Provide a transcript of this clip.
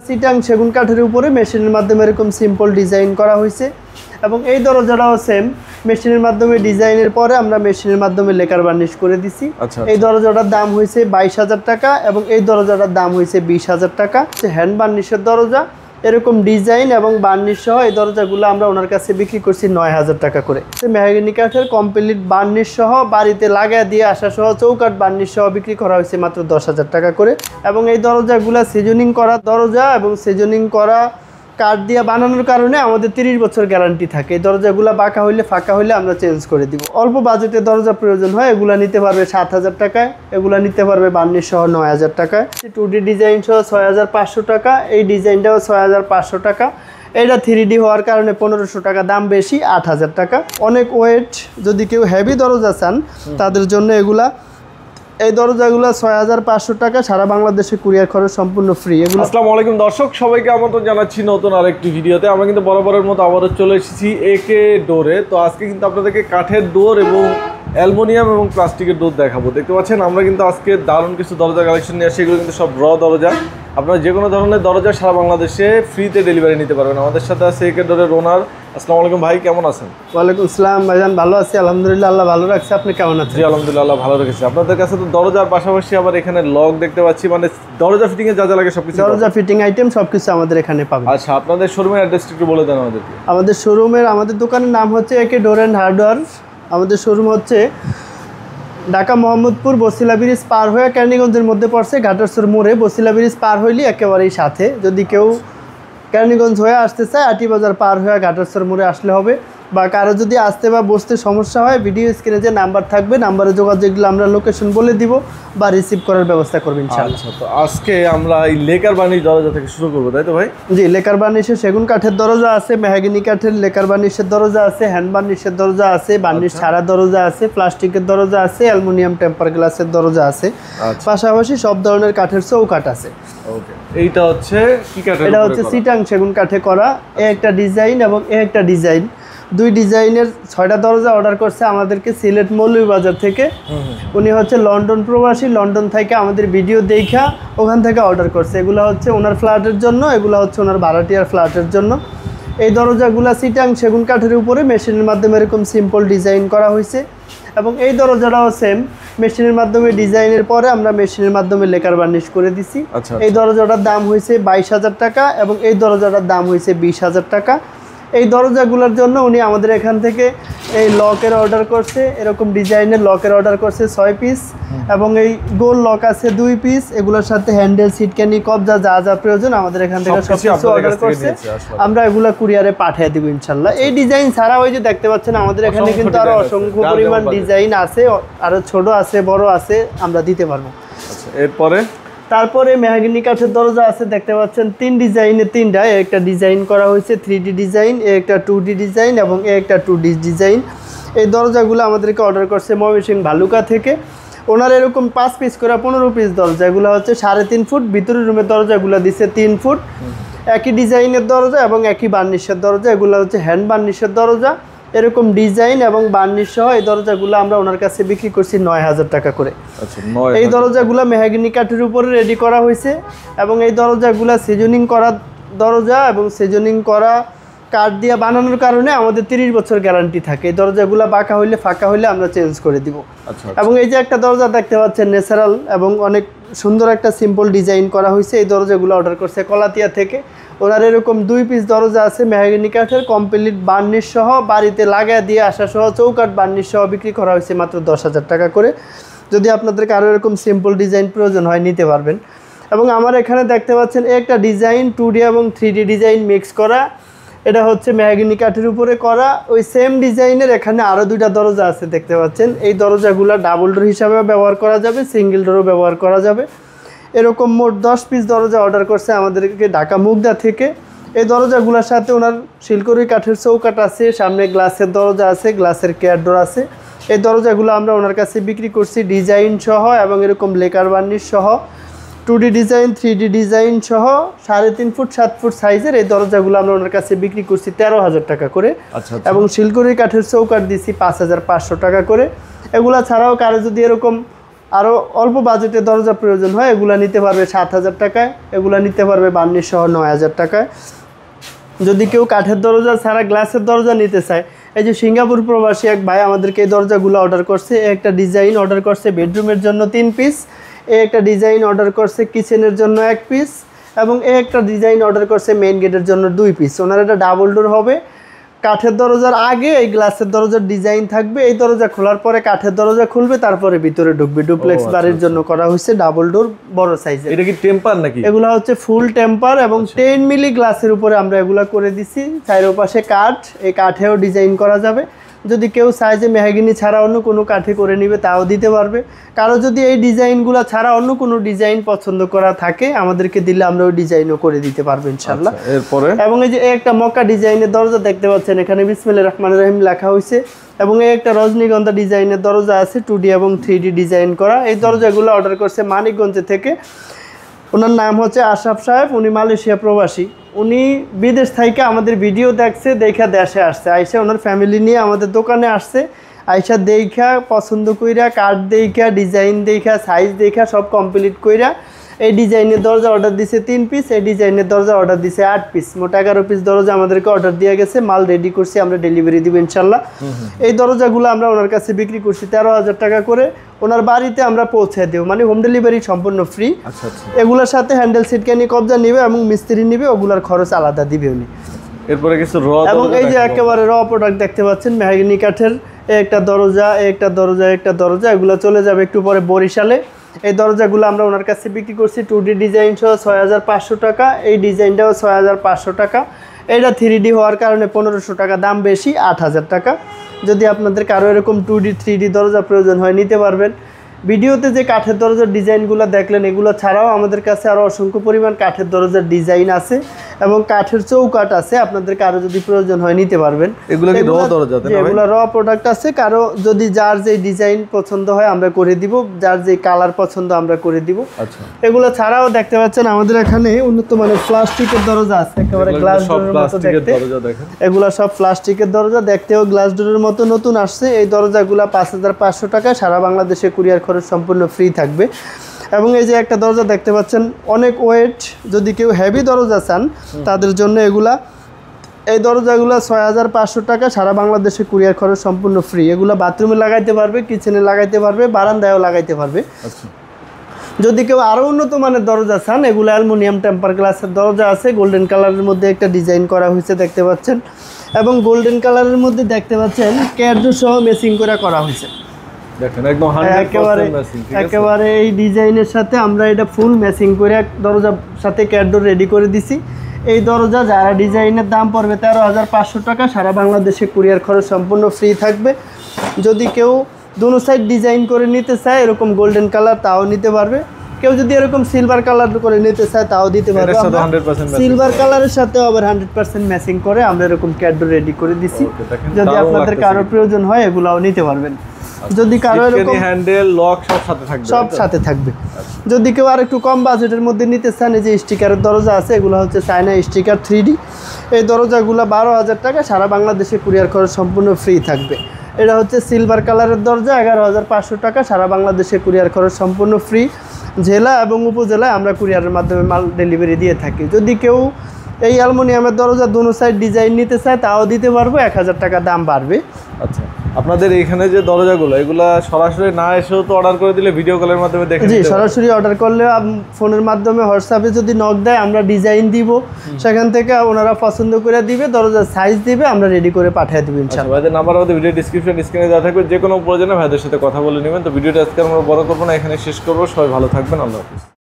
চিটাং সেগুন কাঠের উপরে মেশিনের মাধ্যমে এরকম সিম্পল ডিজাইন করা হয়েছে এবং এই দরজাটাও সেম মেশিনের মাধ্যমে ডিজাইনের পরে আমরা মেশিনের মাধ্যমে লেকার বার্নিশ করে দিছি। এই দরজাটার দাম হয়েছে 22,000 টাকা এবং এই দরজাটার দাম হয়েছে 20,000 টাকা। হ্যান্ড বার্নিশের দরজা এরকম ডিজাইন এবং বার্নিশ সহ এই দরজাগুলো আমরা ওনার কাছে বিক্রি করছি 9,000 টাকা করে। মেহগনি কাঠের কমপ্লিট বার্নিশ সহ বাড়িতে লাগাই দিয়ে আসা সহ চৌকাঠ বার্নিশ সহ বিক্রি করা হয়েছে মাত্র 10,000 টাকা করে। এবং এই দরজাগুলো সিজনিং করা দরজা এবং সিজনিং করা কাঠ দিয়ে বানানোর কারণে আমাদের 30 বছর গ্যারান্টি থাকে। এই দরজাগুলো বাঁকা হইলে ফাঁকা হইলে আমরা চেঞ্জ করে দিব। অল্প বাজেটে দরজা প্রয়োজন হয় এগুলো নিতে পারবে 7,000 টাকায়, এগুলো নিতে পারবে বার্নিশ সহ 9,000 টাকায়। 2D ডিজাইন সহ 6,500 টাকা, এই ডিজাইনটাও 6,500 টাকা। এটা 3D হওয়ার কারণে 1500 টাকা দাম বেশি, 8,000 টাকা। অনেক ওয়েট যদি কেউ হেভি দরজা চান তাদের জন্য এগুলা এই দরজাগুলো 6,500 টাকা, সারা বাংলাদেশে কুরিয়ার খরচ সম্পূর্ণ ফ্রি। এগুলো আসসালামু আলাইকুম দর্শক, সবাইকে আমন্ত্রণ জানাচ্ছি নতুন আরেকটি ভিডিওতে। আমরা কিন্তু বরাবরের মতো আবারও চলে এসেছি একে ডোরে। তো আজকে কিন্তু আপনাদেরকে কাঠের ডোর এবং অ্যালুমিনিয়াম এবং প্লাস্টিকের ডোর দেখাবো। দেখতে পাচ্ছেন আমরা কিন্তু আজকে দারুণ কিছু দরজা কালেকশন নিয়ে আসি। এগুলো কিন্তু সব র দরজা, আপনারা যে কোনো ধরনের দরজা সারা বাংলাদেশে ফ্রিতে ডেলিভারি নিতে পারবেন। আমাদের সাথে আছে একে ডোরের ওনার। আসসালামু আলাইকুম ভাই, কেমন আছেন? ওয়ালাইকুম আসসালাম ভাইজান, ভালো আছি আলহামদুলিল্লাহ, আল্লাহ ভালো রাখছে। আপনি কেমন আছেন? জি আলহামদুলিল্লাহ, আল্লাহ ভালো রেখেছে। আপনাদের কাছে তো দরজার পাশাপাশি আবার এখানে লক দেখতে পাচ্ছি, মানে দরজা ফিটিং এ যা যা লাগে সবকিছু, দরজা ফিটিং আইটেম সবকিছু আমাদের এখানে পাবেন। আচ্ছা, আপনাদের শোরুমের অ্যাড্রেসটা একটু বলে দেন আমাদেরকে। আমাদের দোকানের নাম হচ্ছে একে ডোর অ্যান্ড হার্ডওয়্যার। আমাদের শোরুম হচ্ছে ঢাকা মোহাম্মদপুর বসিলা ব্রিজ পার হয়ে কেরানীগঞ্জের মধ্যে পড়ছে, ঘাটারসর মোড়ে। বসিলা ব্রিজ পার হইলে একেবারেই সাথে। যদি কেউ কেরানীগঞ্জ হয়ে আসতে চায় আটি বাজার পার হয়ে ঘাটারসর মোড়ে আসলে হবে। বা কারো যদি আসতে বা বসতে সমস্যা হয় ভিডিও স্ক্রিনে যে নাম্বার থাকবে নাম্বারে যোগাযোগগুলো আমরা লোকেশন বলে দিব বা রিসিভ করার ব্যবস্থা করবেন ইনশাআল্লাহ। আচ্ছা, তো আজকে আমরা এই লেকার বার্নিশ দরজা থেকে শুরু করবো, তাই তো ভাই? জি, লেকার বার্নিশের সেগুন কাঠের দরজা আছে, মেহগনি কাঠের লেকার বার্নিশের দরজা আছে, হ্যান্ড বার্নিশের দরজা আছে, বার্নিশ ছাড়া দরজা আছে, প্লাস্টিকের দরজা আছে, অ্যালুমিনিয়াম টেম্পার গ্লাসের দরজা আছে, পাশাপাশি সব ধরনের কাঠের চৌকাঠ আছে। ওকে, এইটা হচ্ছে কি কাঠের? এটা হচ্ছে চিটাং সেগুন কাঠে করা। একটা ডিজাইন এবং একটা ডিজাইন, দুই ডিজাইনের 6টা দরজা অর্ডার করছে আমাদেরকে সিলেট মৌলভীবাজার থেকে। উনি হচ্ছে লন্ডন প্রবাসী, লন্ডন থেকে আমাদের ভিডিও দেখা ওখান থেকে অর্ডার করছে। এগুলো হচ্ছে ওনার ফ্ল্যাটের জন্য, এগুলো হচ্ছে ওনার ভাড়াটিয়ার ফ্ল্যাটের জন্য। এই দরজাগুলো চিটাং সেগুন কাঠের উপরে মেশিনের মাধ্যমে এরকম সিম্পল ডিজাইন করা হয়েছে এবং এই দরজাটাও সেম মেশিনের মাধ্যমে ডিজাইনের পরে আমরা মেশিনের মাধ্যমে লেকার বার্নিশ করে দিছি। এই দরজাটার দাম হয়েছে 22,000 টাকা এবং এই দরজাটার দাম হয়েছে 20,000 টাকা। এই দরজাগুলোর জন্য উনি আমাদের এখান থেকে এই লকের অর্ডার করছে, এরকম ডিজাইনের লকের অর্ডার করছে 6 পিস এবং এই গোল লক আছে 2 পিস। এগুলোর সাথে হ্যান্ডেল, সিটকানি, কবজা যা যা প্রয়োজন আমাদের এখান থেকে সব কিছু অর্ডার করছে। আমরা এগুলো কুরিয়ারে পাঠিয়ে দিব ইনশাল্লাহ। এই ডিজাইন ছাড়া ওই যে দেখতে পাচ্ছেন আমাদের এখানে কিন্তু আরো অসংখ্য পরিমাণ ডিজাইন আছে, আরো ছোট আছে, বড় আছে, আমরা দিতে পারবো। তারপরে মেহগনি কাঠের দরজা আছে, দেখতে পাচ্ছেন 3 ডিজাইনে 3টা। একটা ডিজাইন করা হয়েছে 3D ডিজাইন, একটা 2D ডিজাইন এবং একটা 2D ডিজাইন। এই দরজাগুলো আমাদেরকে অর্ডার করছে ময়মনসিংহ ভালুকা থেকে। ওনার এরকম 5 পিস করে 15 পিস দরজা, এগুলো হচ্ছে 3.5 ফুট। ভিতরের রুমের দরজাগুলো দিচ্ছে 3 ফুট। একই ডিজাইনের দরজা এবং একই বার্নিশের দরজা, এগুলো হচ্ছে হ্যান্ড বার্নিশের দরজা। এরকম ডিজাইন এবং বার্নিশ সহ এই দরজাগুলো আমরা ওনার কাছে বিক্রি করছি 9,000 টাকা করে। এই দরজাগুলো মেহগনি কাঠের উপরে রেডি করা হয়েছে এবং এই দরজাগুলো সিজনিং করা দরজা এবং সিজনিং করা কাঠ দিয়ে বানানোর কারণে আমাদের 30 বছর গ্যারান্টি থাকে। এই দরজাগুলো বাঁকা হইলে ফাঁকা হইলে আমরা চেঞ্জ করে দিব। এবং এই যে একটা দরজা দেখতে পাচ্ছেন ন্যাচারাল এবং অনেক সুন্দর একটা সিম্পল ডিজাইন করা হয়েছে। এই দরজাগুলো অর্ডার করছে কলাতিয়া থেকে। ওনার এরকম 2 পিস দরজা আছে মেহগনি কাঠের কমপ্লিট বার্নিশ সহ বাড়িতে লাগাই দিয়ে আসা সহ চৌকাঠ বার্নিশ সহ বিক্রি করা হয়েছে মাত্র 10,000 টাকা করে। যদি আপনাদেরকে আরও এরকম সিম্পল ডিজাইন প্রয়োজন হয় নিতে পারবেন। এবং আমার এখানে দেখতে পাচ্ছেন একটা ডিজাইন 2D এবং 3D ডিজাইন মিক্স করা। এটা হচ্ছে মেহগনি কাঠের উপরে করা। ওই সেম ডিজাইনের এখানে আরও 2টা দরজা আছে দেখতে পাচ্ছেন। এই দরজাগুলো ডাবল ডোর হিসাবে ব্যবহার করা যাবে, সিঙ্গেল ডোরও ব্যবহার করা যাবে। এরকম মোট 10 পিস দরজা অর্ডার করছে আমাদেরকে ঢাকা মুগদা থেকে। এই দরজাগুলোর সাথে ওনার শিলকড়ি কাঠের চৌকাঠ আছে, সামনে গ্লাসের দরজা আছে, গ্লাসের কেয়ার ডোর আছে। এই দরজাগুলো আমরা ওনার কাছে বিক্রি করছি ডিজাইন সহ এবং এরকম লেকার বার্নিশ সহ 2D ডিজাইন 3D ডিজাইন সহ 3.5 ফুট 7 ফুট সাইজের এই দরজাগুলো আমরা ওনার কাছে বিক্রি করছি 13,000 টাকা করে। এবং শিলকড়ি কাঠের চৌকাঠ দিছি 5,500 টাকা করে। এগুলা ছাড়াও কারো যদি এরকম আরও অল্প বাজেটে দরজা প্রয়োজন হয় এগুলো নিতে পারবে 7,000 টাকায়, এগুলো নিতে পারবে বার্নিশ সহ 9,000 টাকায়। যদি কেউ কাঠের দরজা ছাড়া গ্লাসের দরজা নিতে চায়, এই যে সিঙ্গাপুর প্রবাসী এক ভাই আমাদেরকে এই দরজাগুলো অর্ডার করছে। একটা ডিজাইন অর্ডার করছে বেডরুমের জন্য 3 পিস, একটা ডিজাইন অর্ডার করছে কিচেনের জন্য 1 পিস, এবং একটা ডিজাইন অর্ডার করছে মেইন গেটের জন্য 2 পিস। ওনার এটা ডাবল ডোর হবে। কাঠের দরজার আগে এই গ্লাসের দরজার ডিজাইন থাকবে, এই দরজা খোলার পরে কাঠের দরজা খুলবে, তারপরে ভিতরে ঢুকবে। ডুপ্লেক্স বাড়ির জন্য করা হয়েছে, ডাবল ডোর, বড় সাইজের। এটা কি টেম্পার নাকি? এগুলা হচ্ছে ফুল টেম্পার এবং 10 মিলি গ্লাসের উপরে আমরা এগুলা করে দিছি। চাইরো পাশে কাঠ, এই কাঠেও ডিজাইন করা যাবে। যদি কেউ সাইজে মেহগিনি ছাড়া অন্য কোনো কাঠে করে নিবে তাও দিতে পারবে। কারো যদি এই ডিজাইনগুলো ছাড়া অন্য কোনো ডিজাইন পছন্দ করা থাকে আমাদেরকে দিলে আমরা ওই ডিজাইনও করে দিতে পারবো ইনশাআল্লাহ। এরপরে এবং এই যে একটা মক্কা ডিজাইনের দরজা দেখতে পাচ্ছেন, এখানে বিসমিল্লাহির রহমানির রহিম লেখা হয়েছে, এবং এই একটা রজনীগন্ধা ডিজাইনের দরজা আছে 2D এবং 3D ডিজাইন করা। এই দরজাগুলো অর্ডার করছে মানিকগঞ্জ থেকে। ওনার নাম হচ্ছে আশরাফ সাহেব, উনি মালয়েশিয়া প্রবাসী। উনি বিদেশ থেকে আমাদের ভিডিও দেখছে, দেখা দেশে আসছে, আইসা ওনার ফ্যামিলি নিয়ে আমাদের দোকানে আসছে। আইসা দেখা পছন্দ কইরা, কাঠ দেখা, ডিজাইন দেখা, সাইজ দেখা সব কমপ্লিট কইরা এই ডিজাইনের দরজা অর্ডার দিছে 3 পিস, এই ডিজাইনের দরজা অর্ডার দিছে 8 পিস, মোট 11 পিস দরজা আমাদেরকে অর্ডার দিয়ে গেছে। মাল রেডি করছি, আমরা ডেলিভারি দিব ইনশাল্লাহ। এই দরজাগুলো আমরা ওনার কাছে বিক্রি করছি 13,000 টাকা করে। ওনার বাড়িতে আমরা পৌঁছে দেব, মানে হোম ডেলিভারি সম্পূর্ণ ফ্রি। এগুলোর সাথে হ্যান্ডেল সিটকানি কবজা নিবে এবং মিস্ত্রি নিবে, ওগুলার খরচ আলাদা দিবে উনি। এরপরে কিছু র, এবং এই যে একেবারে র প্রোডাক্ট দেখতে পাচ্ছেন, মেহগিনি কাঠের একটা দরজা, একটা দরজা, একটা দরজা, এগুলো চলে যাবে একটু পরে বরিশালে। এই দরজাগুলো আমরা ওনার কাছে বিক্রি করছি 2D ডিজাইন সহ 6,500 টাকা, এই ডিজাইনটাও 6,500 টাকা। এটা 3D হওয়ার কারণে 1,500 টাকা দাম বেশি, 8,000 টাকা। যদি আপনাদের কারো এরকম 2D 3D দরজা প্রয়োজন হয় নিতে পারবেন। ভিডিওতে যে কাঠের দরজার ডিজাইনগুলো দেখলেন এগুলো ছাড়াও আমাদের কাছে আরও অসংখ্য পরিমাণ কাঠের দরজার ডিজাইন আছে এবং কাঠের চৌকাঠ আছে, আপনাদের কারো যদি প্রয়োজন হয় নিতে পারবেন। এগুলো কি র দরজা? এগুলো র প্রোডাক্ট আছে, কারো যদি যার যে ডিজাইন পছন্দ হয় আমরা করে দিব, যার যে কালার পছন্দ আমরা করে দিব। আচ্ছা, এগুলো ছাড়াও দেখতে পাচ্ছেন আমাদের এখানে উন্নত মানের প্লাস্টিকের দরজা আছে, একেবারে গ্লাস ডোরের মতো দেখতে। এগুলো সব প্লাস্টিকের দরজা, দেখতেও গ্লাস ডোরের মতো নতুন আসছে। এই দরজাগুলো 5,500 টাকা, সারা বাংলাদেশে কুরিয়ার খরচ সম্পূর্ণ ফ্রি থাকবে। এবং এই যে একটা দরজা দেখতে পাচ্ছেন অনেক ওয়েট, যদি কেউ হেভি দরজা চান তাদের জন্য এগুলা, এই দরজাগুলো 6,500 টাকা, সারা বাংলাদেশে কুরিয়ার খরচ সম্পূর্ণ ফ্রি। এগুলো বাথরুমে লাগাইতে পারবে, কিচেনে লাগাইতে পারবে, বারান্দায়ও লাগাইতে পারবে। যদি কেউ আরও উন্নত মানের দরজা চান, এগুলো অ্যালুমিনিয়াম টেম্পার গ্লাসের দরজা আছে, গোল্ডেন কালারের মধ্যে একটা ডিজাইন করা হয়েছে দেখতে পাচ্ছেন, এবং গোল্ডেন কালারের মধ্যে দেখতে পাচ্ছেন ক্যাডো সহ মেসিং করা হয়েছে। দেখেন একদম 100% ম্যাচিং, ঠিক আছে? একেবারে এই ডিজাইনের সাথে আমরা এটা ফুল ম্যাচিং করে দরজার সাথে ক্যাডো রেডি করে দিছি। এই দরজা যারা ডিজাইনের দাম পড়বে 13,500 টাকা, সারা বাংলাদেশে কুরিয়ার খরচ সম্পূর্ণ ফ্রি থাকবে। যদি কেউ দুনো সাইড ডিজাইন করে নিতে চায় এরকম গোল্ডেন কালার, তাও নিতে পারবে। কেউ যদি এরকম সিলভার কালার করে নিতে চায় তাও দিতে পারবে। সিলভার কালারের সাথে আবার 100% ম্যাচিং করে আমরা এরকম ক্যাডো রেডি করে দিছি। যদি আপনাদের কারো প্রয়োজন হয় এগুলাও নিতে পারবেন। যদি কারো এরকম হ্যান্ডেল লক সব সাথে থাকবে, সব সাথে থাকবে। যদি কেউ আর একটু কম বাজেটের মধ্যে নিতে চান, এই যে স্টিকারের দরজা আছে, এগুলো হচ্ছে চায়না স্টিকার 3D। এই দরজাগুলো 12,000 টাকা, সারা বাংলাদেশে কুরিয়ার খরচ সম্পূর্ণ ফ্রি থাকবে। এটা হচ্ছে সিলভার কালারের দরজা, 11,500 টাকা, সারা বাংলাদেশে কুরিয়ার খরচ সম্পূর্ণ ফ্রি। জেলা এবং উপজেলায় আমরা কুরিয়ারের মাধ্যমে মাল ডেলিভারি দিয়ে থাকি। যদি কেউ এই অ্যালুমিনিয়ামের দরজা দুনো সাইড ডিজাইন নিতে চায় তাও দিতে পারবো, 1,000 টাকা দাম বাড়বে। আচ্ছা, আপনাদের এখানে যে দরজাগুলো এগুলা সরাসরি না এসেও তো অর্ডার করে দিলে ভিডিও কলের মাধ্যমে দেখে জি, সরাসরি অর্ডার করলে ফোনের মাধ্যমে হোয়াটসঅ্যাপে যদি নক দেয় আমরা ডিজাইন দিব, সেখান থেকে ওনারা পছন্দ করে দিবে, দরজার সাইজ দিবে, আমরা রেডি করে পাঠিয়ে দেবো ইনশাআল্লাহ। ভাইদের নাম্বার আমাদের ভিডিও ডিসক্রিপশন স্ক্রিনে দেওয়া থাকবে, যে কোনো প্রয়োজনে ভাইদের সাথে কথা বলে নেবেন। তো ভিডিওটা আজকে আমরা বড় করবো না, এখানে শেষ করবো। সবাই ভালো থাকবেন, আল্লাহ হাফেজ।